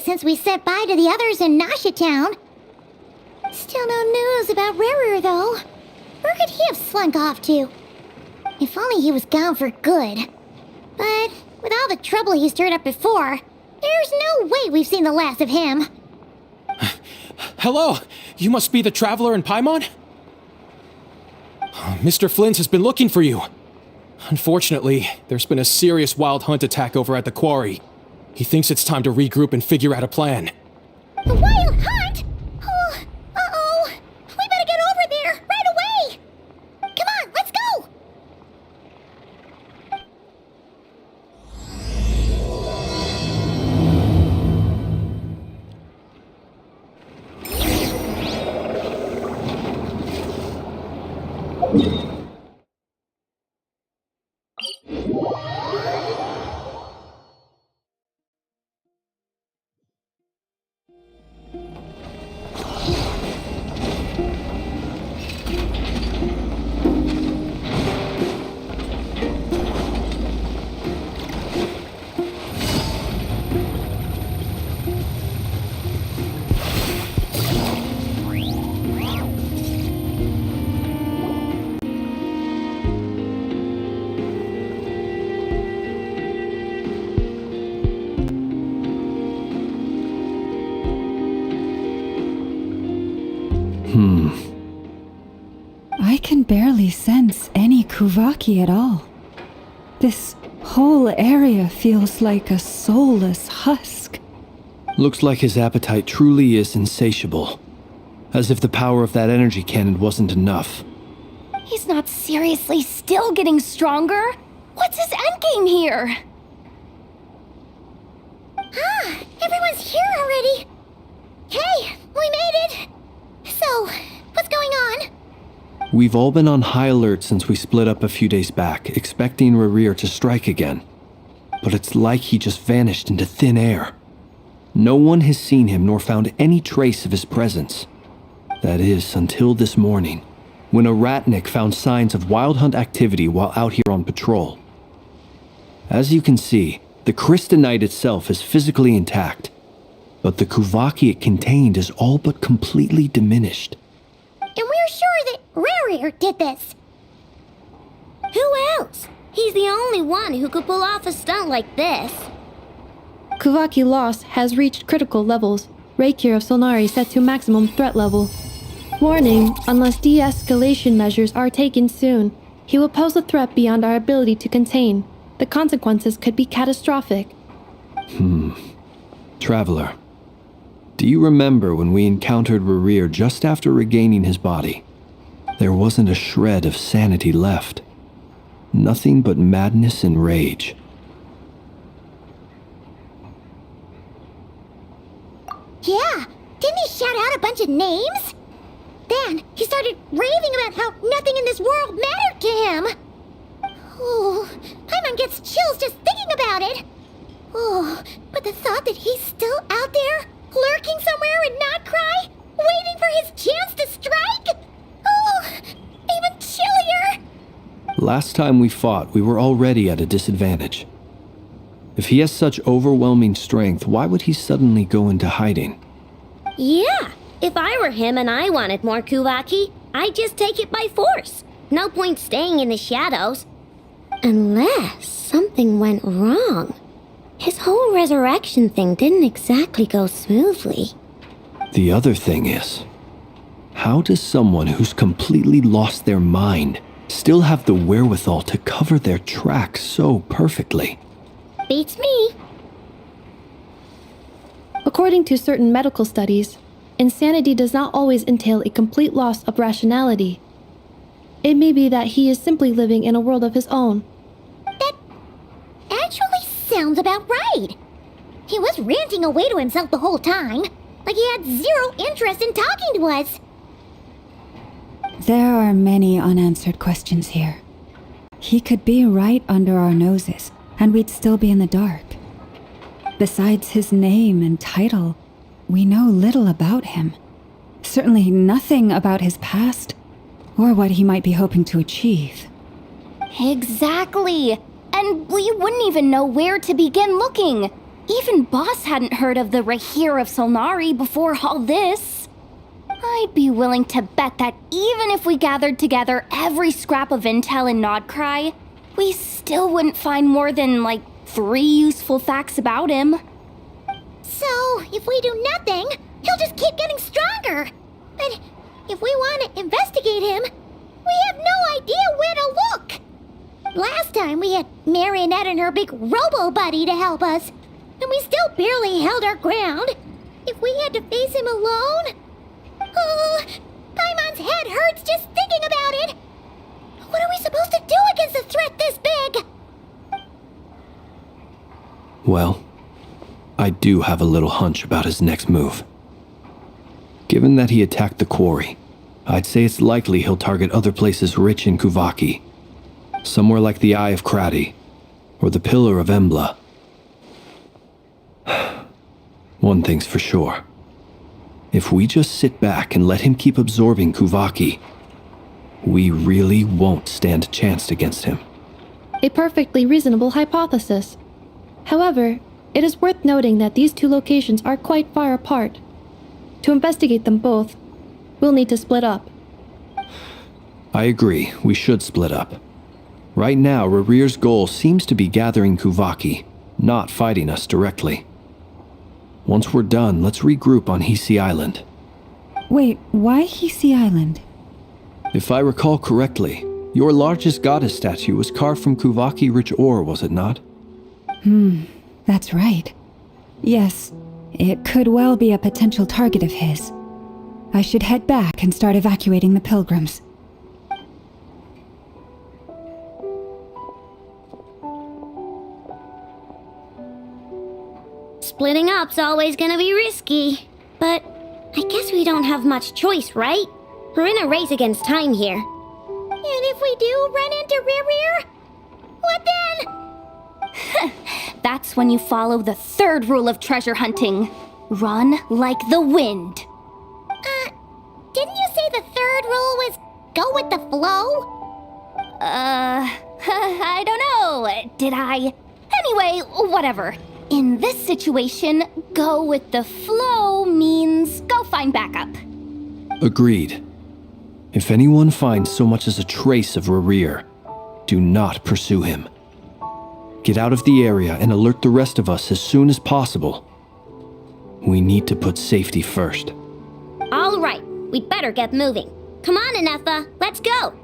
since we said bye to the others in Nasha Town. Still no news about Rarer, though. Where could he have slunk off to? If only he was gone for good. But with all the trouble he stirred up before, there's no way we've seen the last of him. Hello! You must be the traveler in Paimon? Mr. Flint has been looking for you. Unfortunately, there's been a serious wild hunt attack over at the quarry. He thinks it's time to regroup and figure out a plan. The wild hunt? Oh, uh-oh. We better get over there, right away! Come on, let's go! I can barely sense any Kuvaki at all. This whole area feels like a soulless husk. Looks like his appetite truly is insatiable. As if the power of that energy cannon wasn't enough. He's not seriously still getting stronger? What's his endgame here? Ah, everyone's here already. Hey, we made it. So, what's going on? We've all been on high alert since we split up a few days back, expecting Rarir to strike again. But it's like he just vanished into thin air. No one has seen him nor found any trace of his presence. That is, until this morning, when a ratnik found signs of wild hunt activity while out here on patrol. As you can see, the crystalite itself is physically intact, but the Kuvaki it contained is all but completely diminished. And we're sure that Rarir did this. Who else? He's the only one who could pull off a stunt like this. Kuvaki loss has reached critical levels. Reikir of Solnari set to maximum threat level. Warning, unless de-escalation measures are taken soon, he will pose a threat beyond our ability to contain. The consequences could be catastrophic. Traveler, do you remember when we encountered Rarir just after regaining his body? There wasn't a shred of sanity left. Nothing but madness and rage. Yeah, didn't he shout out a bunch of names? Then he started raving about how nothing in this world mattered to him. Oh, Paimon gets chills just thinking about it. Oh, but the thought that he's still out there, lurking somewhere and not cry, waiting for his chance to strike? Oh, even chillier. Last time we fought, we were already at a disadvantage. If he has such overwhelming strength, why would he suddenly go into hiding? Yeah, if I were him and I wanted more Kuvaki, I'd just take it by force. No point staying in the shadows. Unless something went wrong. His whole resurrection thing didn't exactly go smoothly. The other thing is, how does someone who's completely lost their mind still have the wherewithal to cover their tracks so perfectly? Beats me. According to certain medical studies, insanity does not always entail a complete loss of rationality. It may be that he is simply living in a world of his own. That actually sounds about right. He was ranting away to himself the whole time, like he had zero interest in talking to us. There are many unanswered questions here. He could be right under our noses, and we'd still be in the dark. Besides his name and title, we know little about him. Certainly nothing about his past, or what he might be hoping to achieve. Exactly. And we wouldn't even know where to begin looking. Even Boss hadn't heard of the Rahir of Solnari before all this. I'd be willing to bet that even if we gathered together every scrap of intel in Nodcry, we still wouldn't find more than, 3 useful facts about him. So, if we do nothing, he'll just keep getting stronger. But if we want to investigate him, we have no idea where to look. Last time we had Marionette and her big robo-buddy to help us, and we still barely held our ground. If we had to face him alone... Paimon's head hurts just thinking about it. What are we supposed to do against a threat this big? Well, I do have a little hunch about his next move. Given that he attacked the quarry, I'd say it's likely he'll target other places rich in Kuvaki. Somewhere like the Eye of Krati, or the Pillar of Embla. One thing's for sure. If we just sit back and let him keep absorbing Kuvaki, we really won't stand a chance against him. A perfectly reasonable hypothesis. However, it is worth noting that these 2 locations are quite far apart. To investigate them both, we'll need to split up. I agree, we should split up. Right now, Rarir's goal seems to be gathering Kuvaki, not fighting us directly. Once we're done, let's regroup on Hisi Island. Wait, why Hisi Island? If I recall correctly, your largest goddess statue was carved from Kuvaki-rich ore, was it not? That's right. Yes, it could well be a potential target of his. I should head back and start evacuating the pilgrims. Splitting up's always gonna be risky. But I guess we don't have much choice, right? We're in a race against time here. And if we do run into Rarir, what then? That's when you follow the 3rd rule of treasure hunting. Run like the wind. Didn't you say the 3rd rule was go with the flow? I don't know. Did I? Anyway, whatever. In this situation, go with the flow means go find backup. Agreed. If anyone finds so much as a trace of Rarir, do not pursue him. Get out of the area and alert the rest of us as soon as possible. We need to put safety first. All right, we'd better get moving. Come on, Anetha, let's go.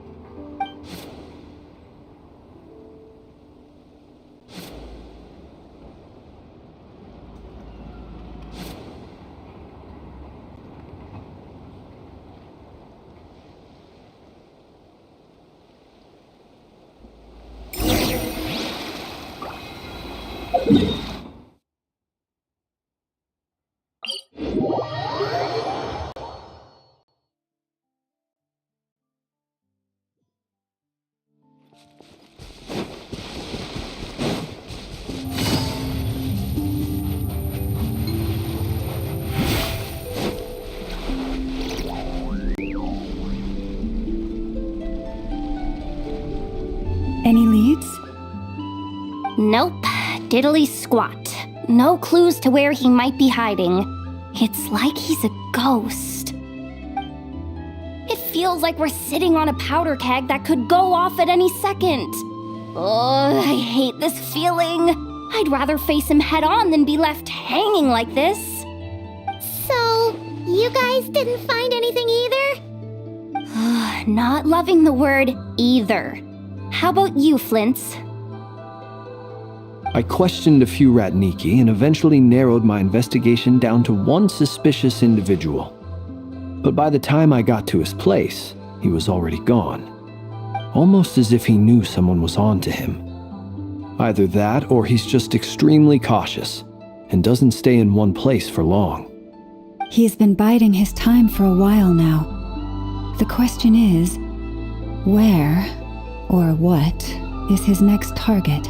Any leads? Nope. Diddly squat. No clues to where he might be hiding. It's like he's a ghost. It feels like we're sitting on a powder keg that could go off at any second. Oh, I hate this feeling. I'd rather face him head on than be left hanging like this. So, you guys didn't find anything either? Not loving the word either. How about you, Flint's? I questioned a few Ratniki and eventually narrowed my investigation down to one suspicious individual. But by the time I got to his place, he was already gone. Almost as if he knew someone was on to him. Either that or he's just extremely cautious and doesn't stay in one place for long. He's been biding his time for a while now. The question is, where or what is his next target?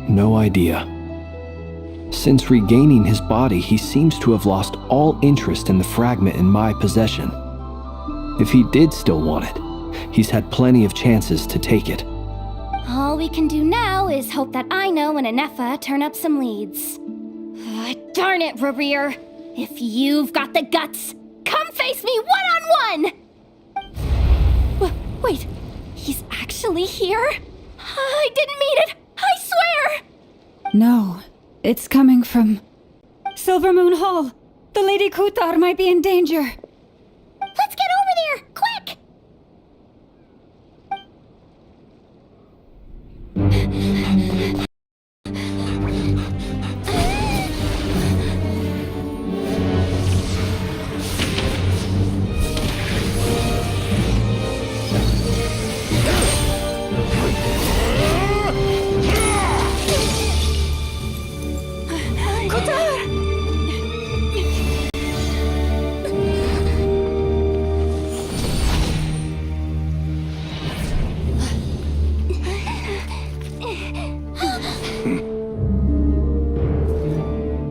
No idea. Since regaining his body, he seems to have lost all interest in the fragment in my possession. If he did still want it, he's had plenty of chances to take it. All All we can do now is hope that Ino and Anefa turn up some leads. Darn it, Rerir. If you've got the guts, come face me one-on-one! Wait, he's actually here? I didn't mean it, I swear! No, it's coming from Silver Moon Hall. The Lady Kutar might be in danger. Let's get over there, quick!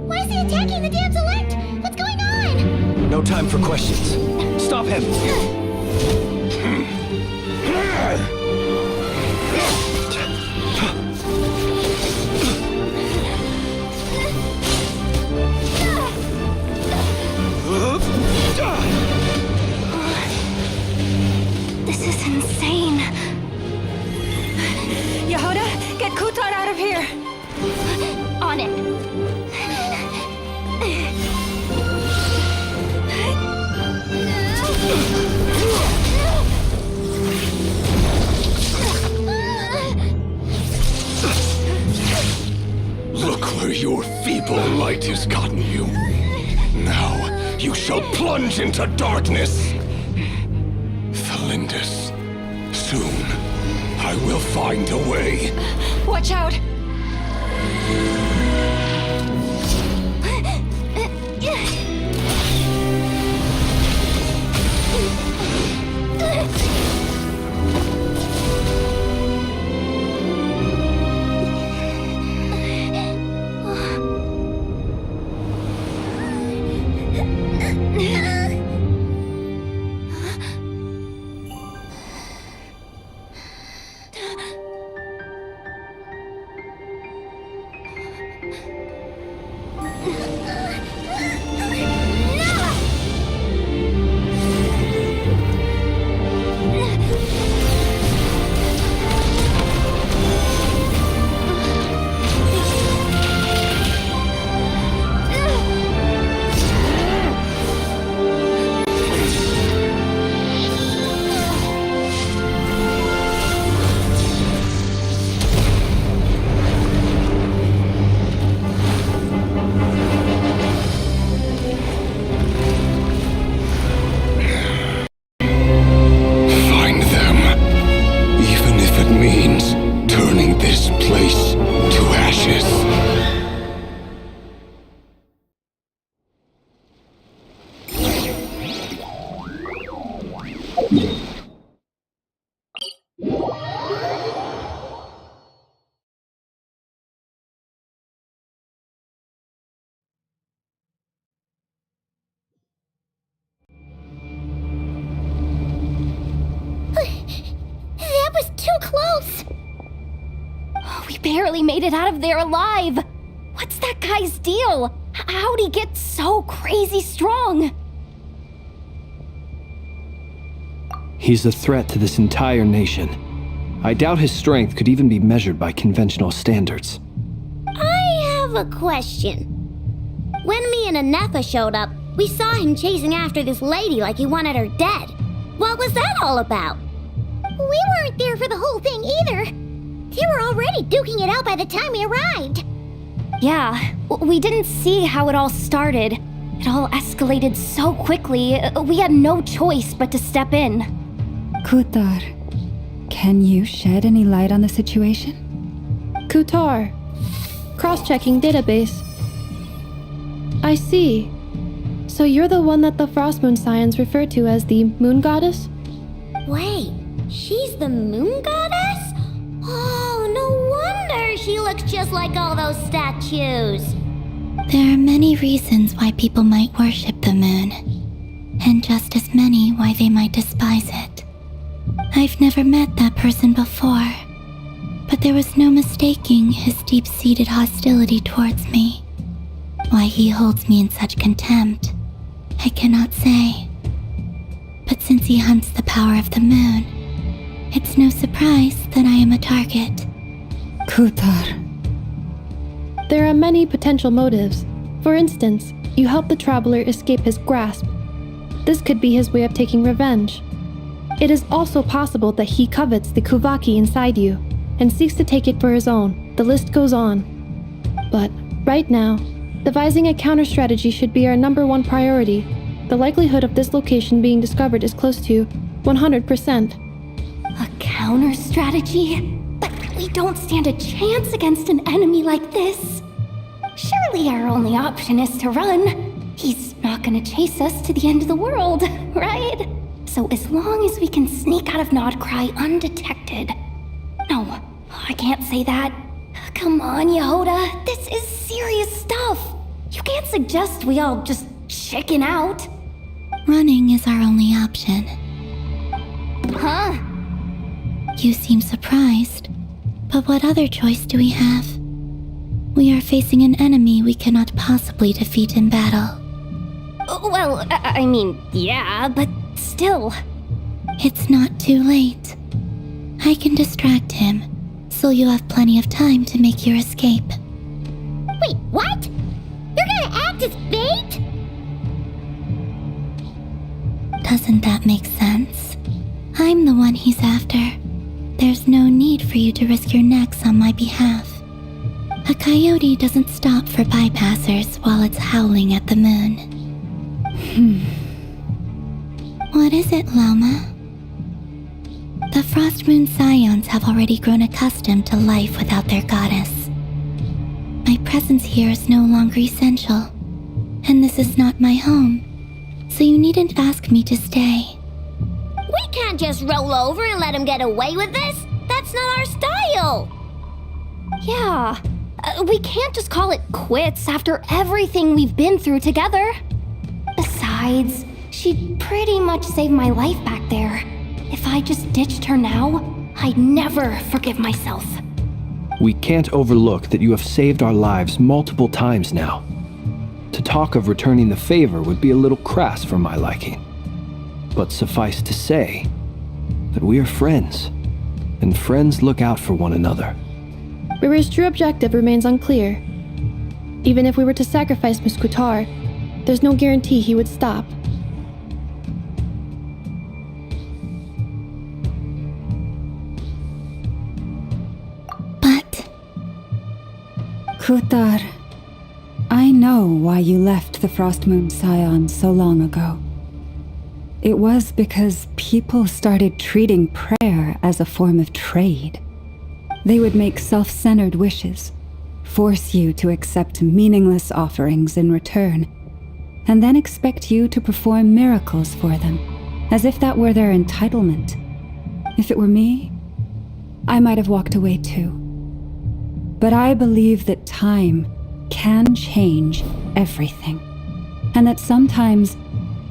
Why is he attacking the damn select? What's going on? No time for questions. Stop him! This is insane. Yehuda, get Kutar out of here! On it. Look where your feeble light has gotten you. Now you shall plunge into darkness. Felindus, soon I will find a way. Watch out! Find them, even if it means turning this place to ashes. That was too close! We barely made it out of there alive. What's that guy's deal? How'd he get so crazy strong? He's a threat to this entire nation. I doubt his strength could even be measured by conventional standards. I have a question. When me and Anefa showed up, we saw him chasing after this lady like he wanted her dead. What was that all about? We weren't there for the whole thing either. They were already duking it out by the time we arrived. Yeah, we didn't see how it all started. It all escalated so quickly, we had no choice but to step in. Kutar, can you shed any light on the situation? Kutar. Cross-checking database. I see. So you're the one that the Frost Moon Scions refer to as the Moon Goddess? Wait, she's the moon goddess? Oh, no wonder she looks just like all those statues. There are many reasons why people might worship the moon, and just as many why they might despise it. I've never met that person before, but there was no mistaking his deep-seated hostility towards me. Why he holds me in such contempt, I cannot say. But since he hunts the power of the moon, it's no surprise that I am a target. Kutar. There are many potential motives. For instance, you help the traveler escape his grasp. This could be his way of taking revenge. It is also possible that he covets the Kuvaki inside you and seeks to take it for his own. The list goes on. But right now, devising a counter strategy should be our #1 priority. The likelihood of this location being discovered is close to 100%. A counter strategy? But we don't stand a chance against an enemy like this. Surely our only option is to run. He's not gonna chase us to the end of the world, right? So as long as we can sneak out of Nodcry undetected. No, I can't say that. Come on, Yehoda, this is serious stuff. You can't suggest we all just chicken out. Running is our only option. Huh? You seem surprised, but what other choice do we have? We are facing an enemy we cannot possibly defeat in battle. Well, I mean, yeah, but still. It's not too late. I can distract him, so you'll have plenty of time to make your escape. Wait, what? You're gonna act as bait? Doesn't that make sense? I'm the one he's after. There's no need for you to risk your necks on my behalf. A coyote doesn't stop for bypassers while it's howling at the moon. What is it, Lama? The Frost Moon Scions have already grown accustomed to life without their goddess. My presence here is no longer essential, and this is not my home, so you needn't ask me to stay. We can't just roll over and let him get away with this. That's not our style. Yeah, we can't just call it quits after everything we've been through together. Besides, she pretty much saved my life back there. If I just ditched her now, I'd never forgive myself. We can't overlook that you have saved our lives multiple times now. To talk of returning the favor would be a little crass for my liking. But suffice to say that we are friends, and friends look out for one another. Riri's true objective remains unclear. Even if we were to sacrifice Miss Kutar, there's no guarantee he would stop. But Kutar, I know why you left the Frost Moon Scions so long ago. It was because people started treating prayer as a form of trade. They would make self-centered wishes, force you to accept meaningless offerings in return, and then expect you to perform miracles for them, as if that were their entitlement. If it were me, I might have walked away too. But I believe that time can change everything, and that sometimes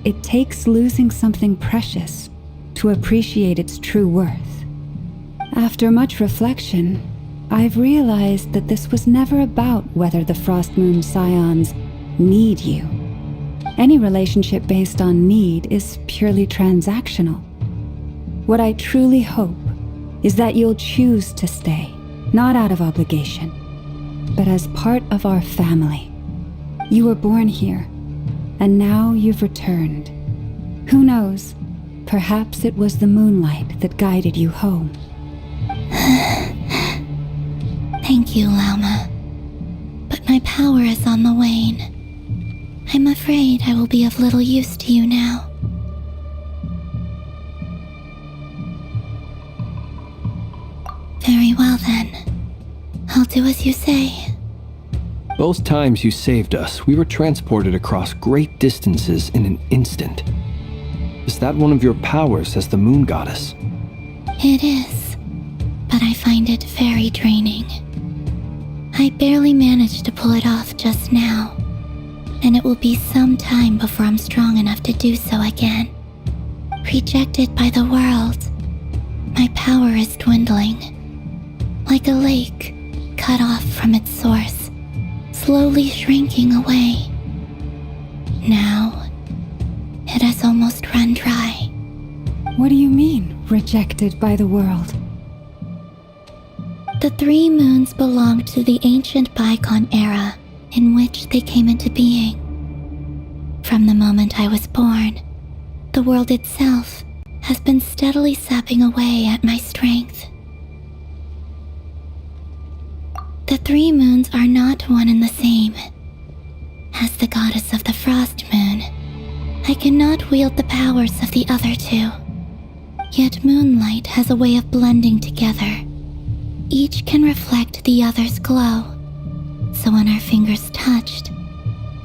it takes losing something precious to appreciate its true worth. After much reflection, I've realized that this was never about whether the Frost Moon Scions need you. Any relationship based on need is purely transactional. What I truly hope is that you'll choose to stay, not out of obligation, but as part of our family. You were born here, and now you've returned. Who knows? Perhaps it was the moonlight that guided you home. thank you, Lama. But my power is on the wane. I'm afraid I will be of little use to you now. Very well then. I'll do as you say. Both times you saved us, we were transported across great distances in an instant. Is that one of your powers as the moon goddess? It is, but I find it very draining. I barely managed to pull it off just now, and it will be some time before I'm strong enough to do so again. Rejected by the world, my power is dwindling. like a lake cut off from its source, slowly shrinking away. Now, it has almost run dry. What do you mean, rejected by the world? The 3 moons belonged to the ancient bygone era in which they came into being. From the moment I was born, the world itself has been steadily sapping away at my strength. The 3 moons are not one and the same. As the goddess of the Frost Moon, I cannot wield the powers of the other 2. Yet moonlight has a way of blending together. Each can reflect the other's glow. So when our fingers touched,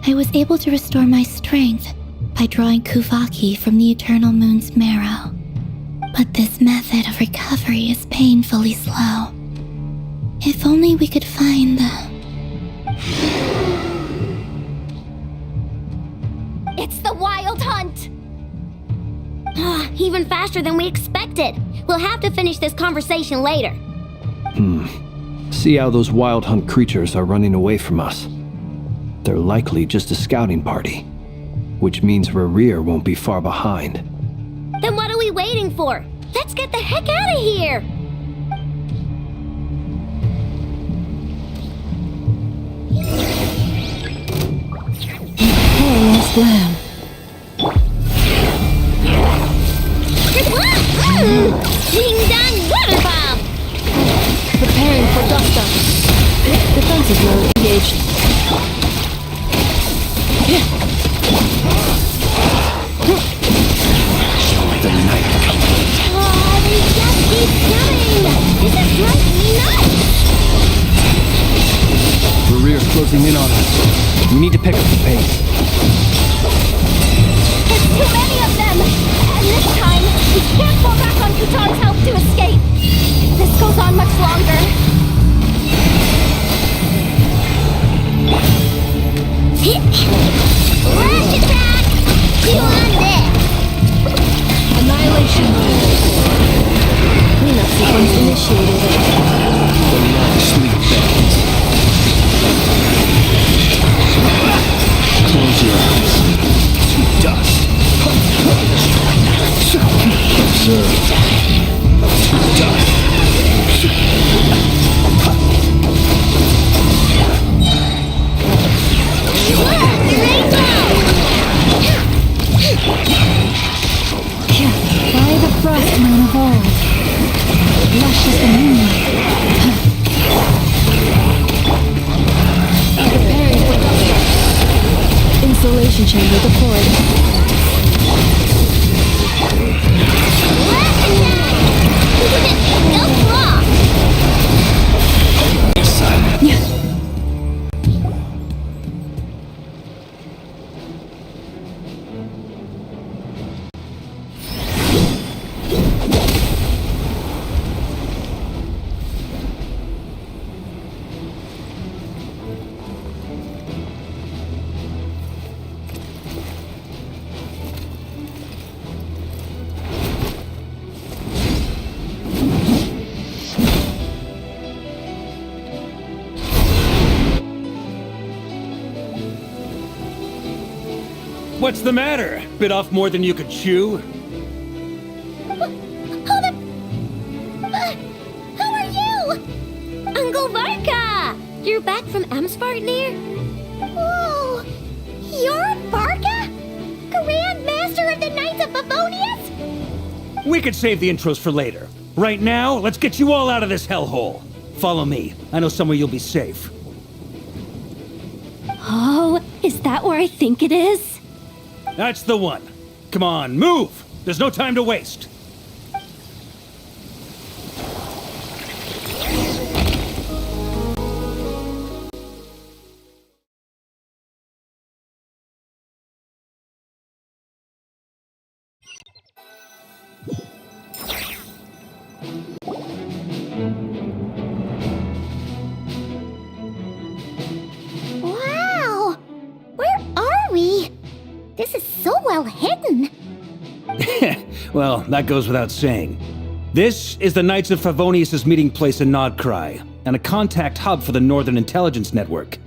I was able to restore my strength by drawing Kuvaki from the eternal moon's marrow. But this method of recovery is painfully slow. If only we could find the... It's the Wild Hunt! Even faster than we expected. We'll have to finish this conversation later. See how those Wild Hunt creatures are running away from us. They're likely just a scouting party, which means Rerir won't be far behind. Then what are we waiting for? Let's get the heck out of here! Poor lost lamb. Ding dong water bomb! Preparing for dust up. Defensive mode engaged. The night coming. Oh, they just keep coming! This is driving me nuts! Rerir's closing in on us. We need to pick up the pace. There's too many of them! And this time, we can't fall back on Kutan's help to escape. If this goes on much longer... Flash attack! You on this! Annihilation mode. Cleanup sequence initiated. The long sleep bends. Close your eyes. To dust. Observe. To dust. By the Frost Moon of old. Lush as the moonlight. Preparing for dust up. Insulation chamber deployed. Flash attack! No flaw! What's the matter? Bit off more than you could chew? How are you? Uncle Varka! You're back from Amsvartnir? Whoa! You're Varka? Grand Master of the Knights of Favonius? We could save the intros for later. Right now, let's get you all out of this hellhole. Follow me. I know somewhere you'll be safe. Oh, is that where I think it is? That's the one. Come on, move! There's no time to waste. Wow! Where are we? This is so well hidden. Well, that goes without saying. This is the Knights of Favonius' meeting place in Nodcry, and a contact hub for the Northern Intelligence Network.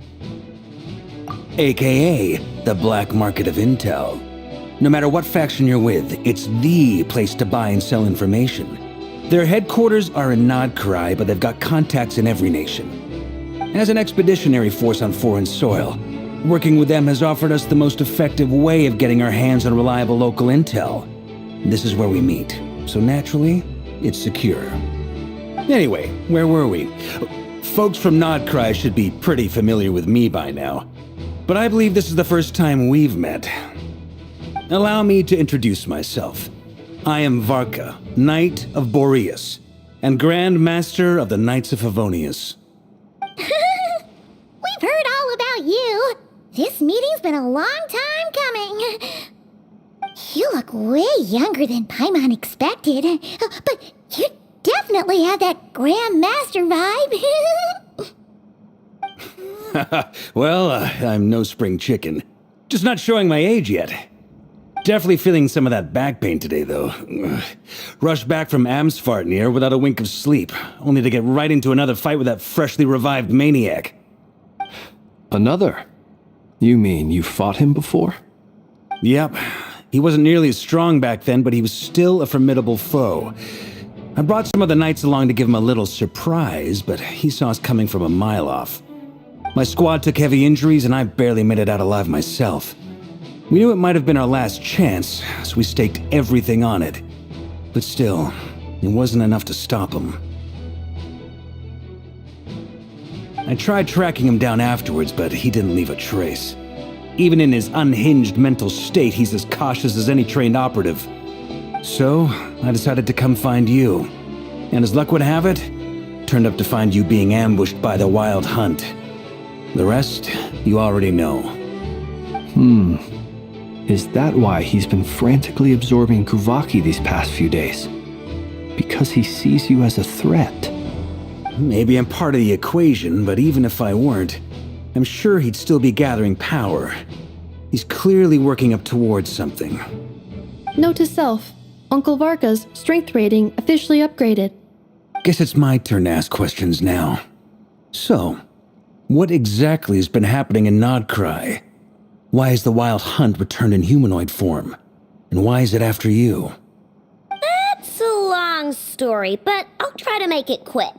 AKA, the black market of intel. No matter what faction you're with, it's the place to buy and sell information. Their headquarters are in Nodcry, but they've got contacts in every nation. As an expeditionary force on foreign soil, working with them has offered us the most effective way of getting our hands on reliable local intel. This is where we meet, so naturally, it's secure. Anyway, where were we? Folks from Nodcry should be pretty familiar with me by now, but I believe this is the first time we've met. Allow me to introduce myself. I am Varka, Knight of Boreas, and Grand Master of the Knights of Favonius. We've heard all about you. This meeting's been a long time coming. You look way younger than Paimon expected, but you definitely have that Grand Master vibe. Well, I'm no spring chicken. Just not showing my age yet. Definitely feeling some of that back pain today, though. Rushed back from Amsfartnir without a wink of sleep, only to get right into another fight with that freshly revived maniac. Another? You mean you fought him before? Yep. He wasn't nearly as strong back then, but he was still a formidable foe. I brought some of the knights along to give him a little surprise, but he saw us coming from a mile off. My squad took heavy injuries, and I barely made it out alive myself. We knew it might have been our last chance, so we staked everything on it. But still, it wasn't enough to stop him. I tried tracking him down afterwards, but he didn't leave a trace. Even in his unhinged mental state, he's as cautious as any trained operative. So, I decided to come find you. And as luck would have it, turned up to find you being ambushed by the Wild Hunt. The rest, you already know. Is that why he's been frantically absorbing Kuvaki these past few days? Because he sees you as a threat? Maybe I'm part of the equation, but even if I weren't, I'm sure he'd still be gathering power. He's clearly working up towards something. Note to self, Uncle Varka's strength rating officially upgraded. Guess it's my turn to ask questions now. So, what exactly has been happening in Nodcry? Why is the Wild Hunt returned in humanoid form? And why is it after you? That's a long story, but I'll try to make it quick.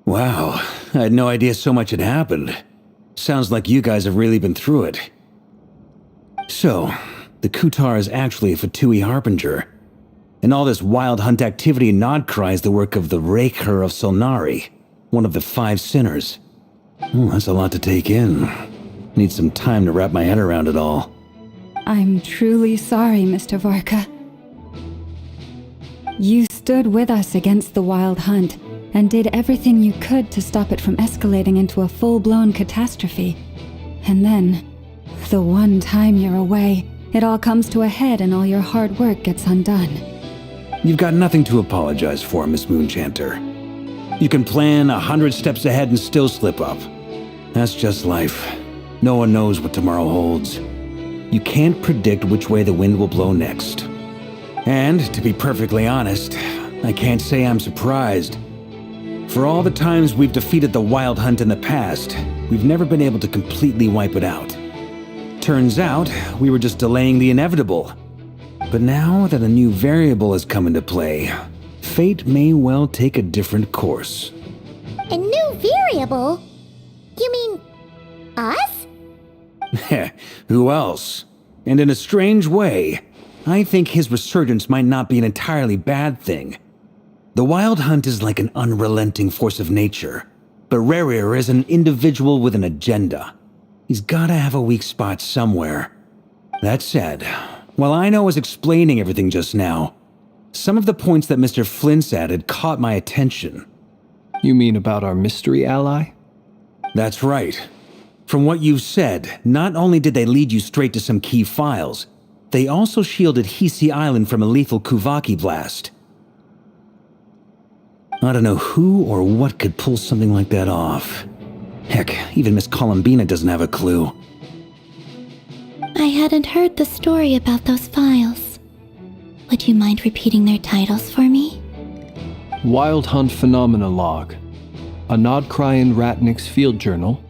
Wow, I had no idea so much had happened. Sounds like you guys have really been through it. So, the Kutar is actually a Fatui Harbinger. And all this Wild Hunt activity in Nodcry is the work of the Raker of Solnari, one of the 5 sinners. That's a lot to take in. Need some time to wrap my head around it all. I'm truly sorry, Mr. Varka. You stood with us against the Wild Hunt and did everything you could to stop it from escalating into a full-blown catastrophe. And then, the one time you're away, it all comes to a head and all your hard work gets undone. You've got nothing to apologize for, Miss Moonchanter. You can plan 100 steps ahead and still slip up. That's just life. No one knows what tomorrow holds. You can't predict which way the wind will blow next. And, to be perfectly honest, I can't say I'm surprised. For all the times we've defeated the Wild Hunt in the past, we've never been able to completely wipe it out. Turns out, we were just delaying the inevitable. But now that a new variable has come into play, fate may well take a different course. A new variable? You mean us? Who else? And in a strange way, I think his resurgence might not be an entirely bad thing. The Wild Hunt is like an unrelenting force of nature, but Rerir is an individual with an agenda. He's gotta have a weak spot somewhere. That said, while I was explaining everything just now, some of the points that Mr. Flint's added caught my attention. You mean about our mystery ally? That's right. From what you've said, not only did they lead you straight to some key files, they also shielded Hisi Island from a lethal Kuvaki blast. I don't know who or what could pull something like that off. Heck, even Miss Columbina doesn't have a clue. I hadn't heard the story about those files. Would you mind repeating their titles for me? Wild Hunt Phenomena Log, a Nodcryan Ratnik's Field Journal,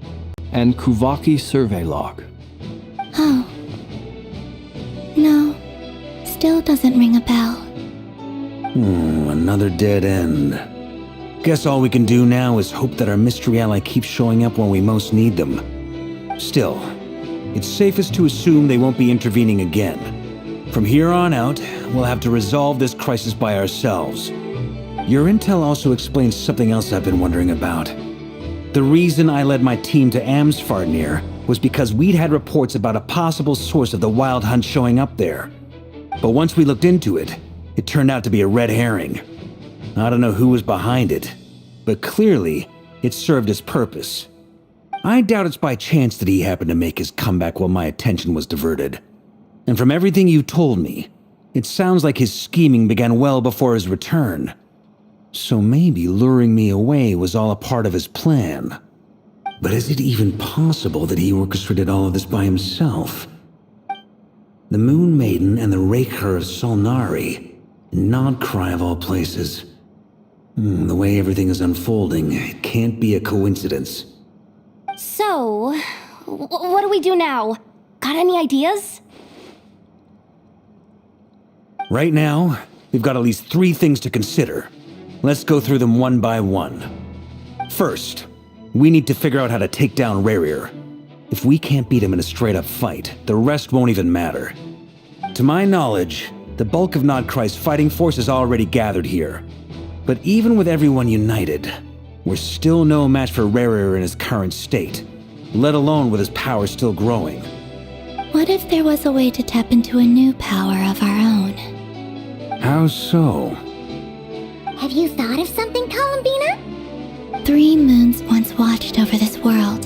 and Kuvaki Survey Log. Oh. No, still doesn't ring a bell. Another dead end. Guess all we can do now is hope that our mystery ally keeps showing up when we most need them. Still, it's safest to assume they won't be intervening again. From here on out, we'll have to resolve this crisis by ourselves. Your intel also explains something else I've been wondering about. The reason I led my team to Amsfarnir was because we'd had reports about a possible source of the Wild Hunt showing up there. But once we looked into it, it turned out to be a red herring. I don't know who was behind it, but clearly, it served its purpose. I doubt it's by chance that he happened to make his comeback while my attention was diverted. And from everything you told me, it sounds like his scheming began well before his return. So maybe luring me away was all a part of his plan. But is it even possible that he orchestrated all of this by himself? The Moon Maiden and the Raker of Solnari, Nodcry of all places. The way everything is unfolding, it can't be a coincidence. So, what do we do now? Got any ideas? Right now, we've got at least 3 things to consider. Let's go through them one by one. First, we need to figure out how to take down Rarir. If we can't beat him in a straight-up fight, the rest won't even matter. To my knowledge, the bulk of Nodcry's fighting force is already gathered here. But even with everyone united, we're still no match for Rarir in his current state, let alone with his power still growing. What if there was a way to tap into a new power of our own? How so? Have you thought of something, Columbina? 3 moons once watched over this world.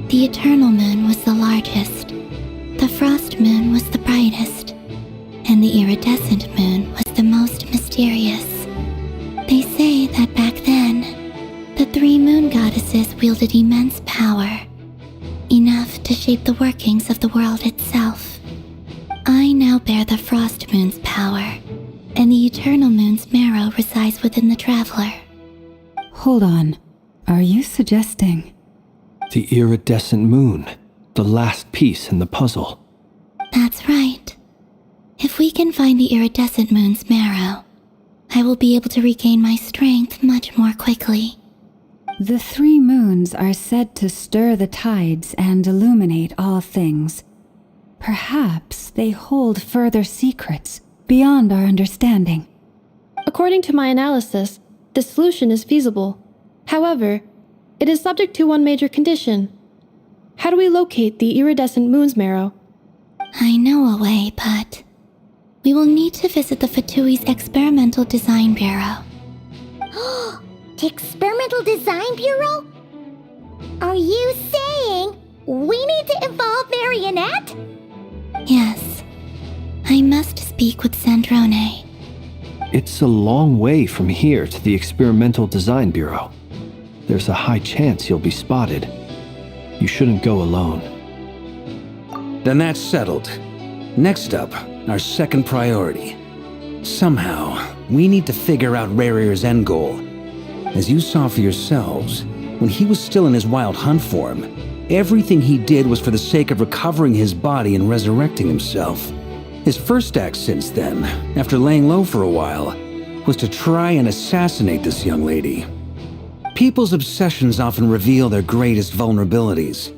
The Eternal Moon was the largest, the Frost Moon was the brightest, and the Iridescent Moon was the most mysterious. They say that back then, the 3 moon goddesses wielded immense power, enough to shape the workings of the world itself. I now bear the Frost Moon's power, and the Eternal Moon's marrow resides within the Traveler. Hold on. Are you suggesting? The Iridescent Moon, the last piece in the puzzle. That's right. If we can find the Iridescent Moon's marrow, I will be able to regain my strength much more quickly. The 3 moons are said to stir the tides and illuminate all things. Perhaps they hold further secrets beyond our understanding. According to my analysis, the solution is feasible. However, it is subject to one major condition. How do we locate the Iridescent Moon's marrow? I know a way, but we will need to visit the Fatui's Experimental Design Bureau. The Experimental Design Bureau? Are you saying we need to involve Marionette? Yes. I must speak with Sandrone. It's a long way from here to the Experimental Design Bureau. There's a high chance you'll be spotted. You shouldn't go alone. Then that's settled. Next up, our second priority. Somehow, we need to figure out Rarir's end goal. As you saw for yourselves, when he was still in his Wild Hunt form, everything he did was for the sake of recovering his body and resurrecting himself. His first act since then, after laying low for a while, was to try and assassinate this young lady. People's obsessions often reveal their greatest vulnerabilities.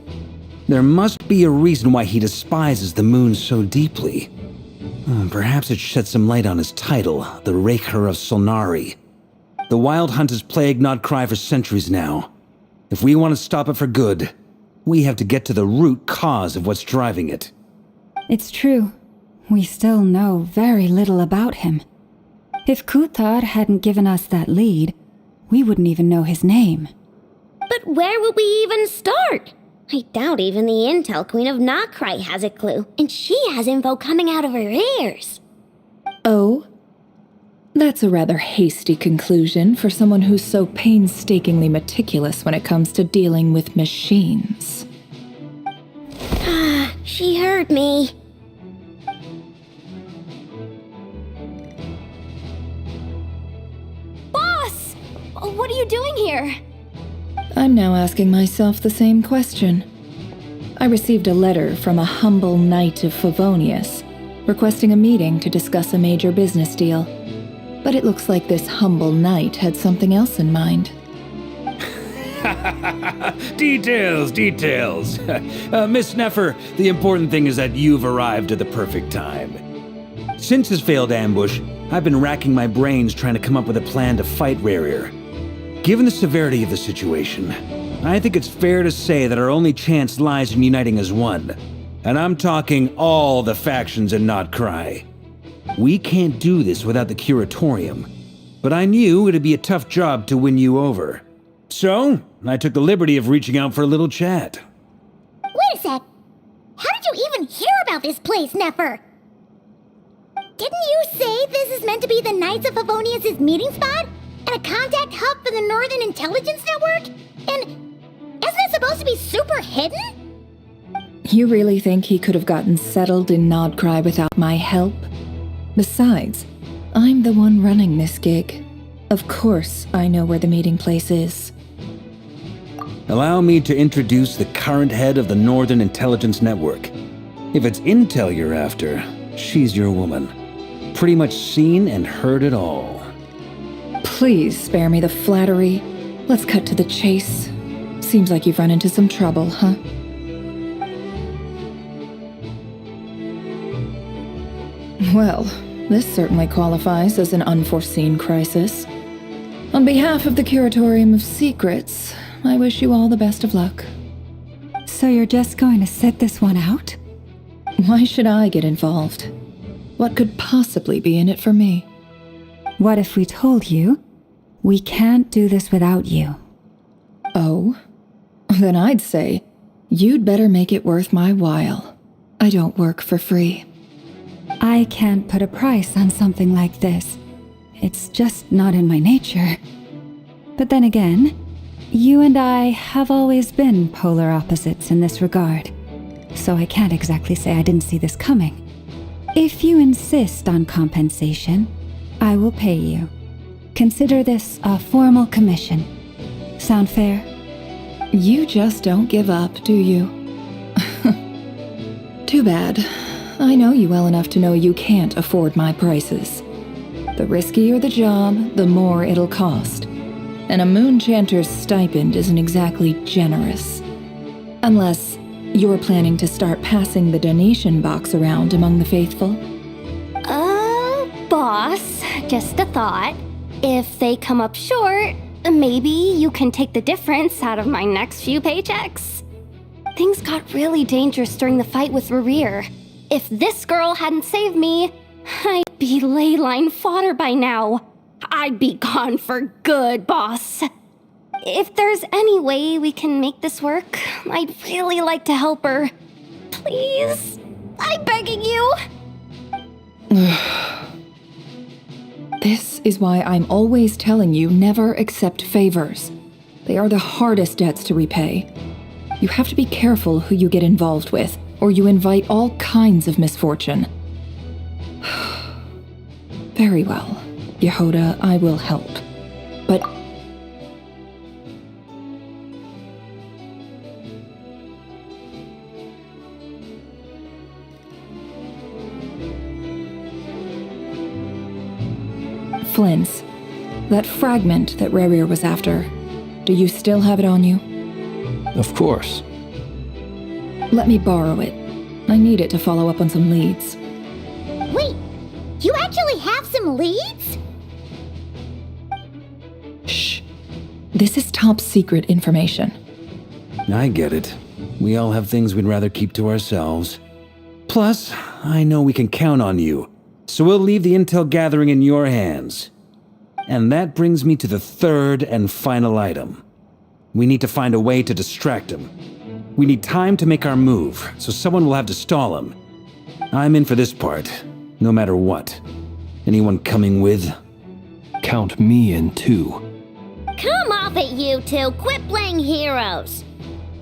There must be a reason why he despises the moon so deeply. Perhaps it sheds some light on his title, the Raker of Solnari. The Wild Hunt has plagued Nodcry for centuries now. If we want to stop it for good, we have to get to the root cause of what's driving it. It's true. We still know very little about him. If Kuthar hadn't given us that lead, we wouldn't even know his name. But where would we even start? I doubt even the Intel Queen of Nodcry has a clue, and she has info coming out of her ears. Oh? That's a rather hasty conclusion for someone who's so painstakingly meticulous when it comes to dealing with machines. She heard me. Boss! What are you doing here? I'm now asking myself the same question. I received a letter from a humble knight of Favonius, requesting a meeting to discuss a major business deal. But it looks like this humble knight had something else in mind. Details. Miss Neffer, the important thing is that you've arrived at the perfect time. Since his failed ambush, I've been racking my brains trying to come up with a plan to fight Rerir. Given the severity of the situation, I think it's fair to say that our only chance lies in uniting as one. And I'm talking all the factions in Notcry. We can't do this without the Curatorium, but I knew it'd be a tough job to win you over. So, I took the liberty of reaching out for a little chat. Wait a sec. How did you even hear about this place, Neffer? Didn't you say this is meant to be the Knights of Favonius' meeting spot? And a contact hub for the Northern Intelligence Network? And isn't it supposed to be super hidden? You really think he could have gotten settled in Nodcry without my help? Besides, I'm the one running this gig. Of course I know where the meeting place is. Allow me to introduce the current head of the Northern Intelligence Network. If it's intel you're after, she's your woman. Pretty much seen and heard it all. Please spare me the flattery. Let's cut to the chase. Seems like you've run into some trouble, huh? Well, this certainly qualifies as an unforeseen crisis. On behalf of the Curatorium of Secrets, I wish you all the best of luck. So you're just going to sit this one out? Why should I get involved? What could possibly be in it for me? What if we told you we can't do this without you? Oh? Then I'd say you'd better make it worth my while. I don't work for free. I can't put a price on something like this. It's just not in my nature. But then again, you and I have always been polar opposites in this regard, so I can't exactly say I didn't see this coming. If you insist on compensation, I will pay you. Consider this a formal commission. Sound fair? You just don't give up, do you? Too bad. I know you well enough to know you can't afford my prices. The riskier the job, the more it'll cost. And a Moonchanter's stipend isn't exactly generous. Unless you're planning to start passing the donation box around among the faithful. Boss, just a thought. If they come up short, maybe you can take the difference out of my next few paychecks. Things got really dangerous during the fight with Rerir. If this girl hadn't saved me, I'd be ley line fodder by now. I'd be gone for good, boss. If there's any way we can make this work, I'd really like to help her. Please, I'm begging you. This is why I'm always telling you never accept favors. They are the hardest debts to repay. You have to be careful who you get involved with, or you invite all kinds of misfortune. Very well, Yehoda, I will help. But Flynn's, that fragment that Rerir was after, do you still have it on you? Of course. Let me borrow it. I need it to follow up on some leads. Wait, you actually have some leads? Shh. This is top secret information. I get it. We all have things we'd rather keep to ourselves. Plus, I know we can count on you, so we'll leave the intel gathering in your hands. And that brings me to the third and final item. We need to find a way to distract him. We need time to make our move, so someone will have to stall him. I'm in for this part, no matter what. Anyone coming with? Count me in too. Come off it, you two. Quit playing heroes.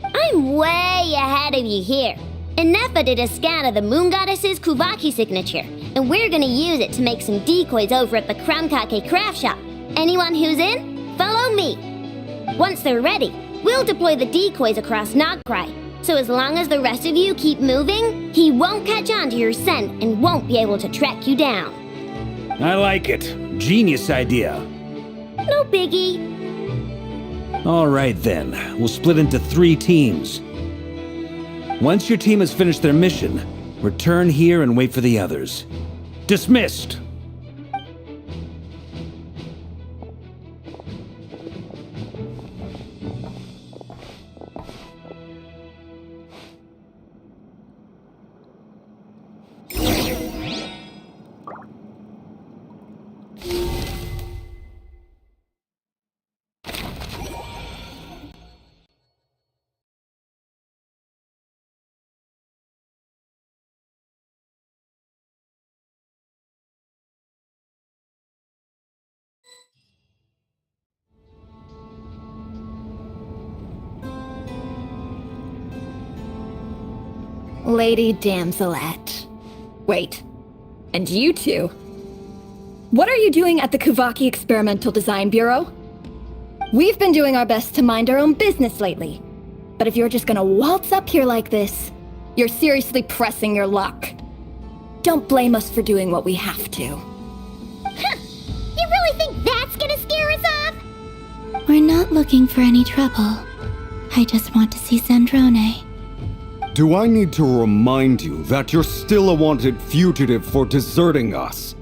I'm way ahead of you here. Ineffa did a scan of the moon goddess's Kuvaki signature, and we're gonna use it to make some decoys over at the Kramkake craft shop. Anyone who's in, follow me. Once they're ready, we'll deploy the decoys across Nogcry. So as long as the rest of you keep moving, he won't catch on to your scent and won't be able to track you down. I like it. Genius idea. No biggie. All right then, we'll split into 3 teams. Once your team has finished their mission, return here and wait for the others. Dismissed! Lady Damselette. Wait, and you two? What are you doing at the Kuvaki Experimental Design Bureau? We've been doing our best to mind our own business lately. But if you're just gonna waltz up here like this, you're seriously pressing your luck. Don't blame us for doing what we have to. Huh. You really think that's gonna scare us off? We're not looking for any trouble. I just want to see Zandrone. Do I need to remind you that you're still a wanted fugitive for deserting us?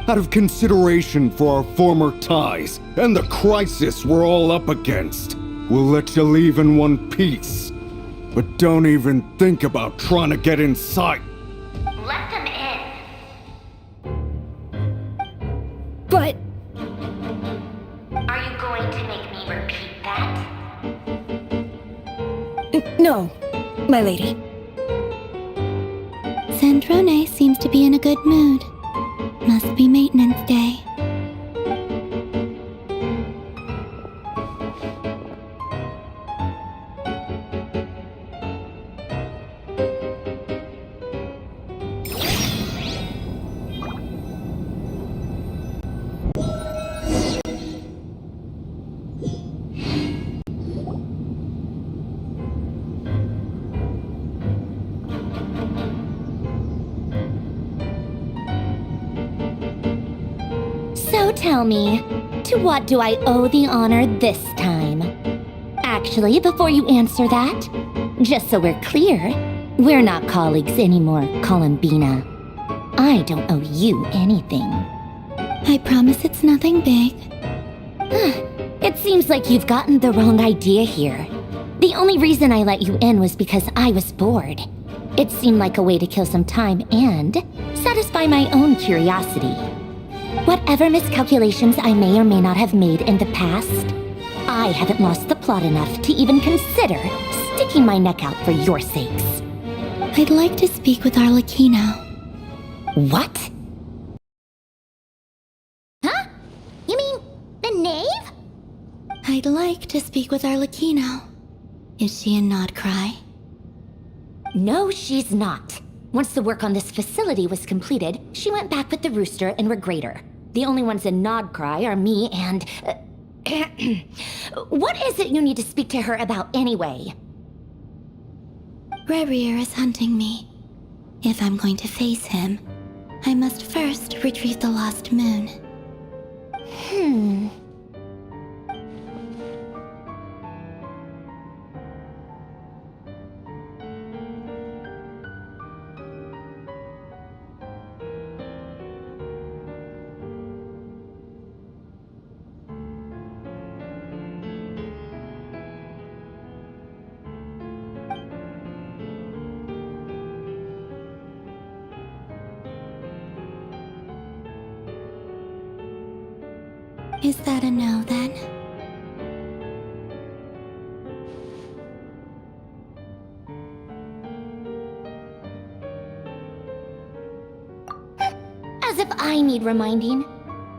Out of consideration for our former ties and the crisis we're all up against, we'll let you leave in one piece. But don't even think about trying to get inside. Let them in. But... Are you going to make me repeat that? no, my lady. Zandrone seems to be in a good mood. Must be maintenance day. So tell me, to what do I owe the honor this time? Actually, before you answer that, just so we're clear, we're not colleagues anymore, Columbina. I don't owe you anything. I promise it's nothing big. It seems like you've gotten the wrong idea here. The only reason I let you in was because I was bored. It seemed like a way to kill some time and satisfy my own curiosity. Whatever miscalculations I may or may not have made in the past, I haven't lost the plot enough to even consider sticking my neck out for your sakes. I'd like to speak with Arlecchino. What? Huh? You mean the knave? I'd like to speak with Arlecchino. Is she in Nodcry? No, she's not. Once the work on this facility was completed, she went back with the rooster and Regrator. The only ones in Nodcry are me and... What is it you need to speak to her about anyway? Rerir is hunting me. If I'm going to face him, I must first retrieve the lost moon. Is that a no, then? As if I need reminding.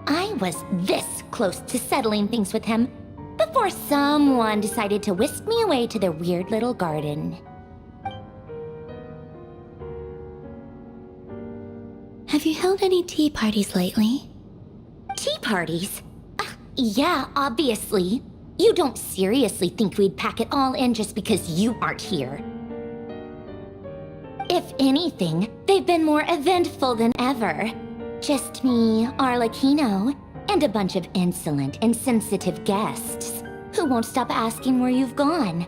I was this close to settling things with him before someone decided to whisk me away to their weird little garden. Have you held any tea parties lately? Tea parties? Yeah, obviously. You don't seriously think we'd pack it all in just because you aren't here. If anything, they've been more eventful than ever. Just me, Arlecchino, and a bunch of insolent, insensitive guests who won't stop asking where you've gone.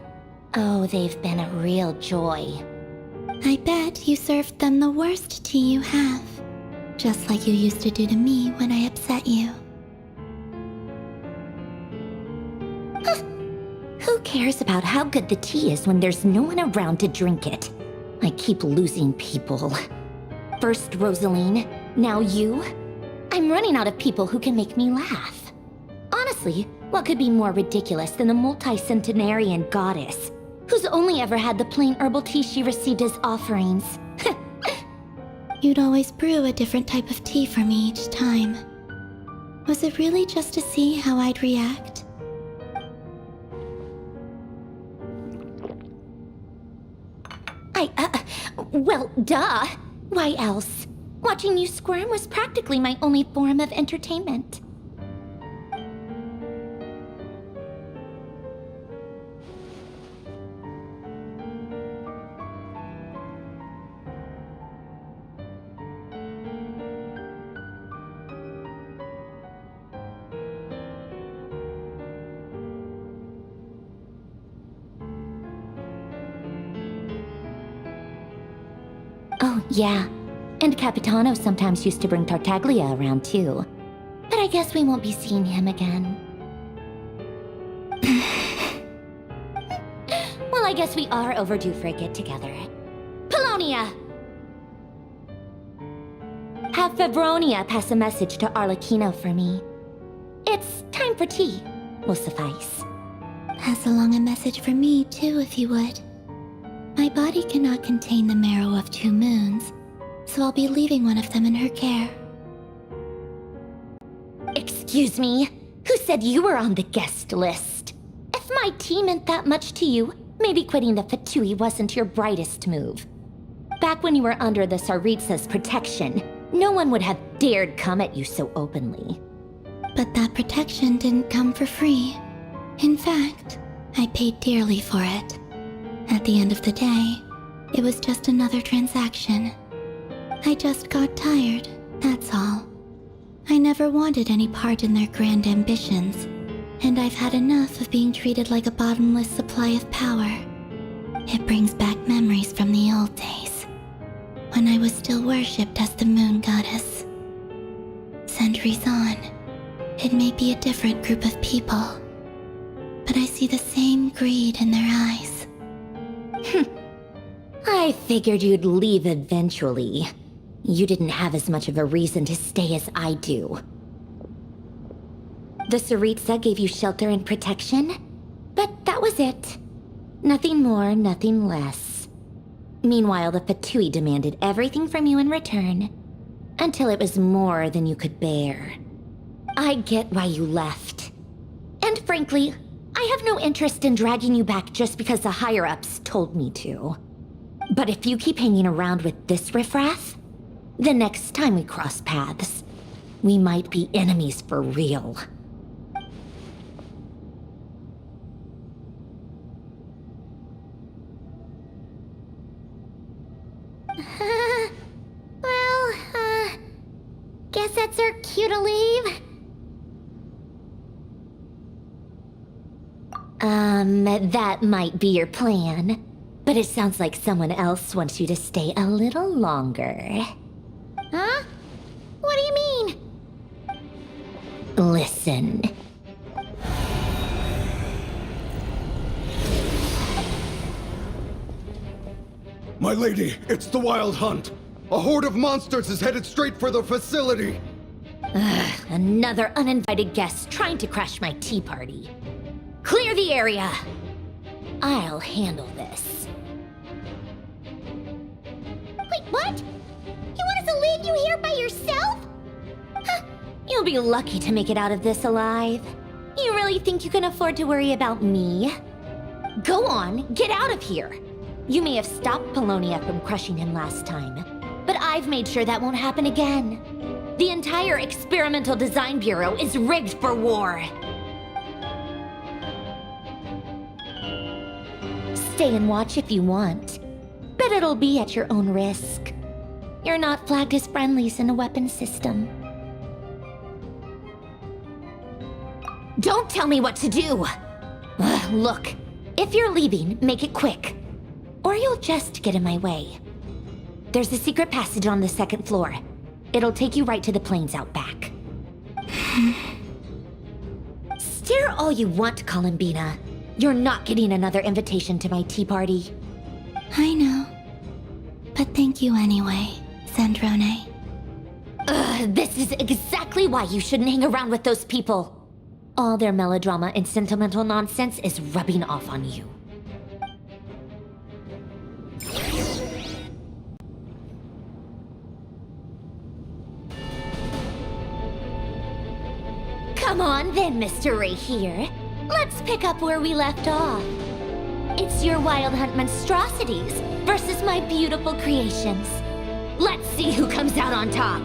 Oh, they've been a real joy. I bet you served them the worst tea you have. Just like you used to do to me when I upset you. Who cares about how good the tea is when there's no one around to drink it? I keep losing people. First Rosaline, now you. I'm running out of people who can make me laugh. Honestly, what could be more ridiculous than the multi-centenarian goddess, who's only ever had the plain herbal tea she received as offerings? You'd always brew a different type of tea for me each time. Was it really just to see how I'd react? Well, duh. Why else? Watching you squirm was practically my only form of entertainment. Oh, yeah. And Capitano sometimes used to bring Tartaglia around too. But I guess we won't be seeing him again. Well, I guess we are overdue for a get-together. Polonia! Have Febronia pass a message to Arlecchino for me. It's time for tea. Will suffice. Pass along a message for me, too, if you would. My body cannot contain the marrow of 2 moons, so I'll be leaving one of them in her care. Excuse me? Who said you were on the guest list? If my tea meant that much to you, maybe quitting the Fatui wasn't your brightest move. Back when you were under the Tsaritsa's protection, no one would have dared come at you so openly. But that protection didn't come for free. In fact, I paid dearly for it. At the end of the day, it was just another transaction. I just got tired, that's all. I never wanted any part in their grand ambitions, and I've had enough of being treated like a bottomless supply of power. It brings back memories from the old days, when I was still worshipped as the moon goddess. Centuries on, it may be a different group of people, but I see the same greed in their eyes. I figured you'd leave eventually. You didn't have as much of a reason to stay as I do. The Tsaritsa gave you shelter and protection, but that was it. Nothing more, nothing less. Meanwhile, the Fatui demanded everything from you in return, until it was more than you could bear. I get why you left. And frankly, I have no interest in dragging you back just because the higher-ups told me to. But if you keep hanging around with this riffraff, the next time we cross paths, we might be enemies for real. Guess that's our cue to leave. That might be your plan. But it sounds like someone else wants you to stay a little longer. Huh? What do you mean? Listen. My lady, it's the Wild Hunt. A horde of monsters is headed straight for the facility. Another uninvited guest trying to crash my tea party. Clear the area. I'll handle this. Wait, what? You want us to leave you here by yourself? You'll be lucky to make it out of this alive. You really think you can afford to worry about me? Go on, get out of here. You may have stopped Polonia from crushing him last time, But I've made sure that won't happen again. The entire Experimental Design Bureau is rigged for war. Stay and watch if you want, but it'll be at your own risk. You're not flagged as friendlies in the weapons system. Don't tell me what to do! Ugh, look, if you're leaving, make it quick. Or you'll just get in my way. There's a secret passage on the second floor. It'll take you right to the plains out back. Stare all you want, Columbina. You're not getting another invitation to my tea party. I know. But thank you anyway, Zandrone. Ugh, this is exactly why you shouldn't hang around with those people. All their melodrama and sentimental nonsense is rubbing off on you. Come on then, Mr. Ray here. Let's pick up where we left off. It's your Wild Hunt monstrosities versus my beautiful creations. Let's see who comes out on top.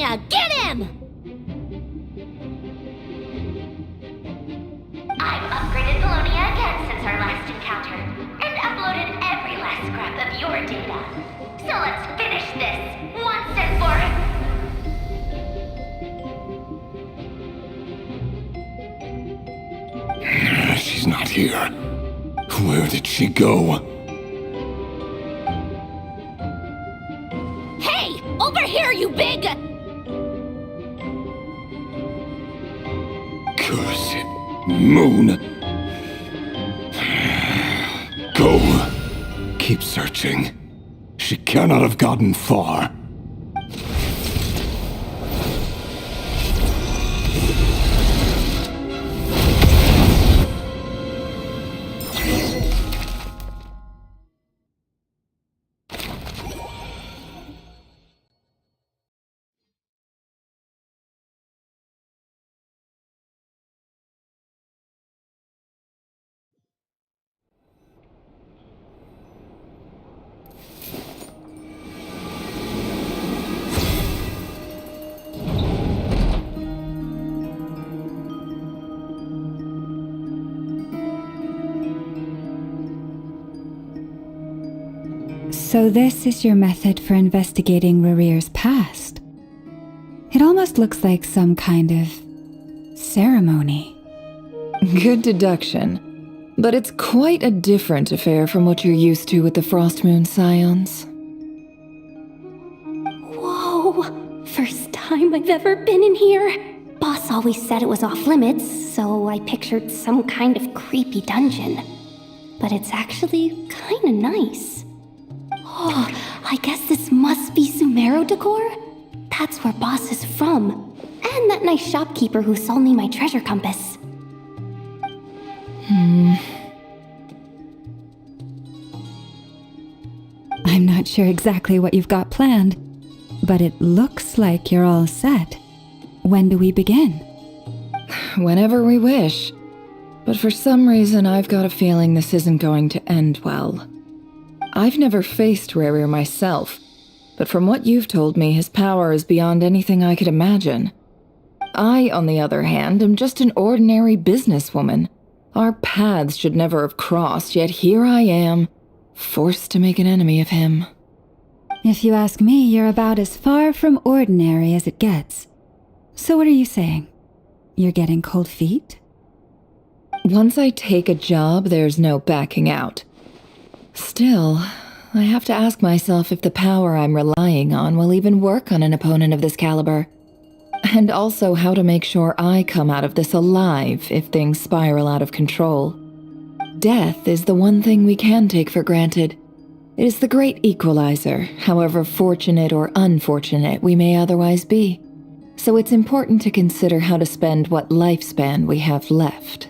Livonia, get him! I've upgraded Livonia again since our last encounter, and uploaded every last scrap of your data. So let's finish this, once and for She's not here. Where did she go? Hey! Over here, you big... Curse it, Moon. Go. Keep searching. She cannot have gotten far. So this is your method for investigating Rarir's past? It almost looks like some kind of ceremony. Good deduction. But it's quite a different affair from what you're used to with the Frostmoon Scions. Whoa! First time I've ever been in here. Boss always said it was off limits, so I pictured some kind of creepy dungeon. But it's actually kinda nice. Oh, I guess this must be Sumero decor? That's where Boss is from. And that nice shopkeeper who sold me my treasure compass. I'm not sure exactly what you've got planned, but it looks like you're all set. When do we begin? Whenever we wish. But for some reason, I've got a feeling this isn't going to end well. I've never faced Rarir myself, but from what you've told me, his power is beyond anything I could imagine. I, on the other hand, am just an ordinary businesswoman. Our paths should never have crossed, yet here I am, forced to make an enemy of him. If you ask me, you're about as far from ordinary as it gets. So what are you saying? You're getting cold feet? Once I take a job, there's no backing out. Still, I have to ask myself if the power I'm relying on will even work on an opponent of this caliber. And also how to make sure I come out of this alive if things spiral out of control. Death is the one thing we can take for granted. It is the great equalizer, however fortunate or unfortunate we may otherwise be. So it's important to consider how to spend what lifespan we have left.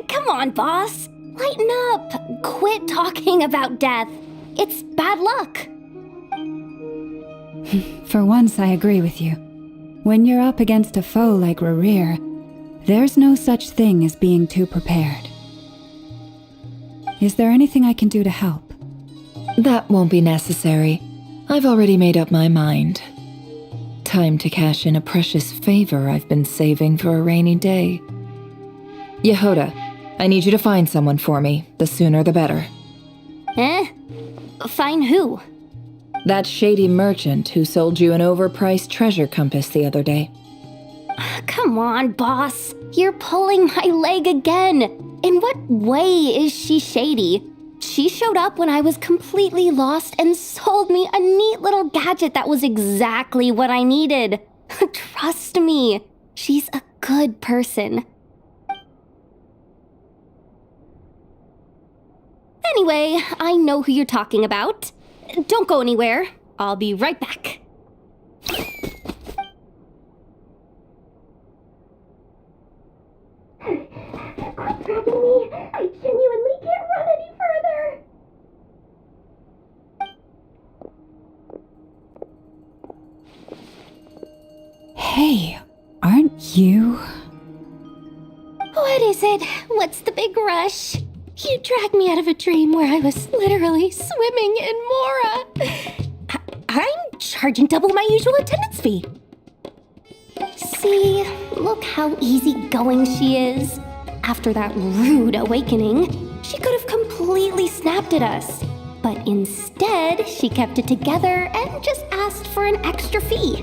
Come on, boss. Lighten up. Quit talking about death. It's bad luck. For once, I agree with you. When you're up against a foe like Rarir, there's no such thing as being too prepared. Is there anything I can do to help? That won't be necessary. I've already made up my mind. Time to cash in a precious favor I've been saving for a rainy day. Yehoda, I need you to find someone for me. The sooner the better. Find who? That shady merchant who sold you an overpriced treasure compass the other day. Come on, boss. You're pulling my leg again. In what way is she shady? She showed up when I was completely lost and sold me a neat little gadget that was exactly what I needed. Trust me, she's a good person. Anyway, I know who you're talking about. Don't go anywhere. I'll be right back. Quit grabbing me. I genuinely can't run any further. Hey, aren't you? What is it? What's the big rush? You dragged me out of a dream where I was literally swimming in Mora. I'm charging double my usual attendance fee. See, look how easygoing she is. After that rude awakening, she could have completely snapped at us. But instead, she kept it together and just asked for an extra fee.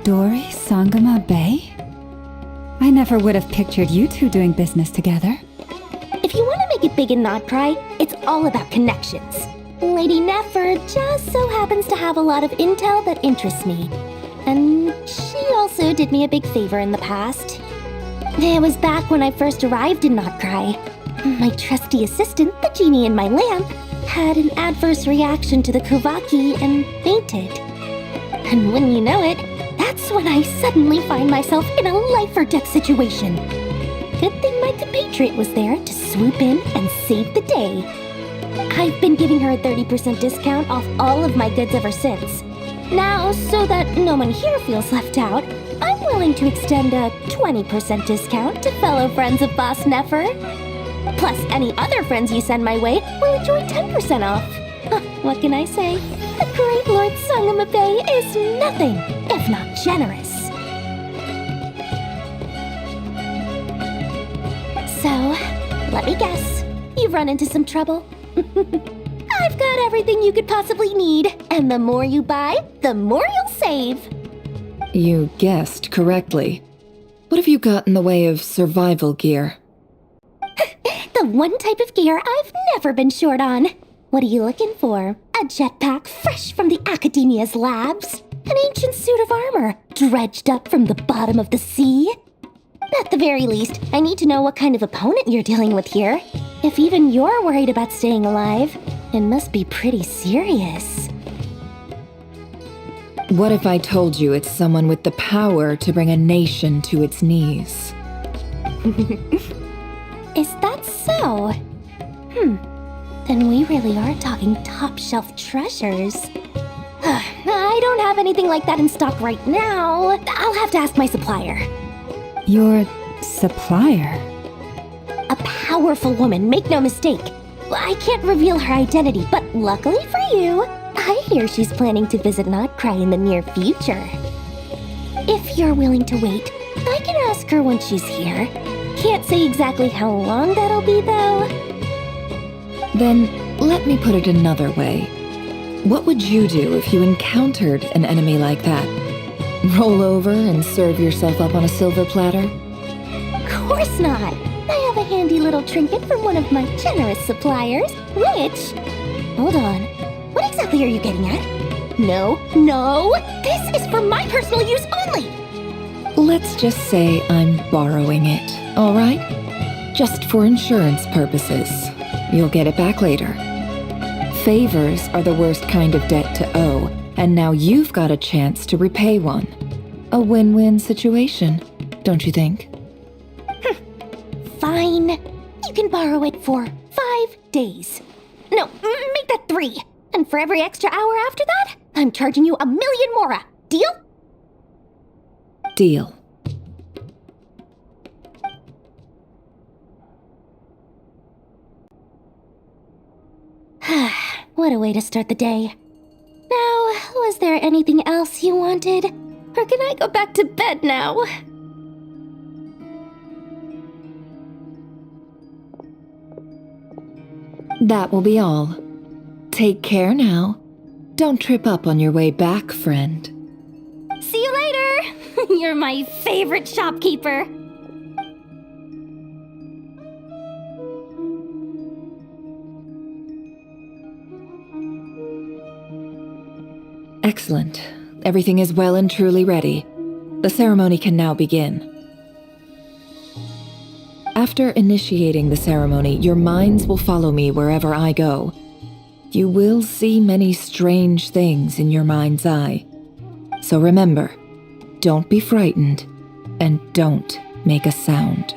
Dori Sangama Bay? I never would have pictured you two doing business together. If you want to make it big in Nodcry, it's all about connections. Lady Nefer just so happens to have a lot of intel that interests me. And she also did me a big favor in the past. It was back when I first arrived in Nodcry. My trusty assistant, the genie in my lamp, had an adverse reaction to the Kuvaki and fainted. And when you know it, that's when I suddenly find myself in a life-or-death situation. Good thing my compatriot was there to swoop in and save the day. I've been giving her a 30% discount off all of my goods ever since. Now, so that no one here feels left out, I'm willing to extend a 20% discount to fellow friends of Boss Nefer. Plus, any other friends you send my way will enjoy 10% off. What can I say? The great Lord Sangama Bay is nothing if not generous. So, let me guess. You've run into some trouble? I've got everything you could possibly need, and the more you buy, the more you'll save. You guessed correctly. What have you got in the way of survival gear? The one type of gear I've never been short on. What are you looking for? A jetpack fresh from the Academia's labs? An ancient suit of armor dredged up from the bottom of the sea? At the very least, I need to know what kind of opponent you're dealing with here. If even you're worried about staying alive, it must be pretty serious. What if I told you it's someone with the power to bring a nation to its knees? Is that so? Then we really are talking top-shelf treasures. I don't have anything like that in stock right now. I'll have to ask my supplier. Your supplier? A powerful woman, make no mistake. I can't reveal her identity, but luckily for you, I hear she's planning to visit Nodcry in the near future. If you're willing to wait, I can ask her when she's here. Can't say exactly how long that'll be, though. Then, let me put it another way. What would you do if you encountered an enemy like that? Roll over and serve yourself up on a silver platter? Of course not. I have a handy little trinket from one of my generous suppliers, which... Hold on. What exactly are you getting at? No. This is for my personal use only! Let's just say I'm borrowing it, all right? Just for insurance purposes. You'll get it back later. Favors are the worst kind of debt to owe, and now you've got a chance to repay one. A win-win situation, don't you think? Fine. You can borrow it for 5 days. No, make that 3. And for every extra hour after that, I'm charging you 1,000,000 mora. Deal? Deal. What a way to start the day. Now, was there anything else you wanted? Or can I go back to bed now? That will be all. Take care now. Don't trip up on your way back, friend. See you later! You're my favorite shopkeeper. Excellent. Everything is well and truly ready. The ceremony can now begin. After initiating the ceremony, your minds will follow me wherever I go. You will see many strange things in your mind's eye. So remember, don't be frightened, and don't make a sound.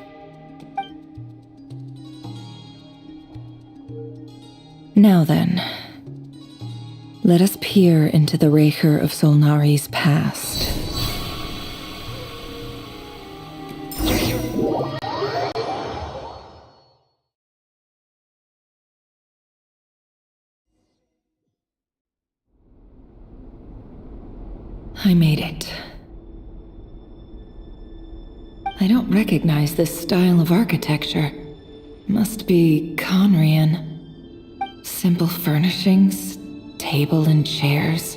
Now then, let us peer into the Raker of Solnari's past. I made it. I don't recognize this style of architecture. Must be Conrian. Simple furnishings, table and chairs.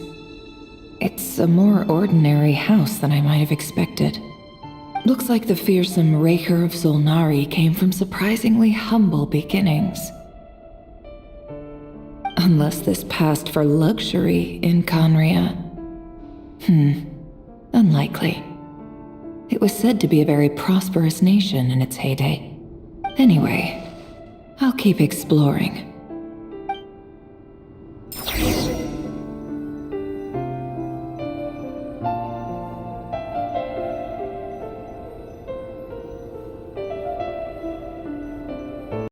It's a more ordinary house than I might have expected. Looks like the fearsome Raker of Solnari came from surprisingly humble beginnings. Unless this passed for luxury in Conria. Unlikely. It was said to be a very prosperous nation in its heyday. Anyway, I'll keep exploring.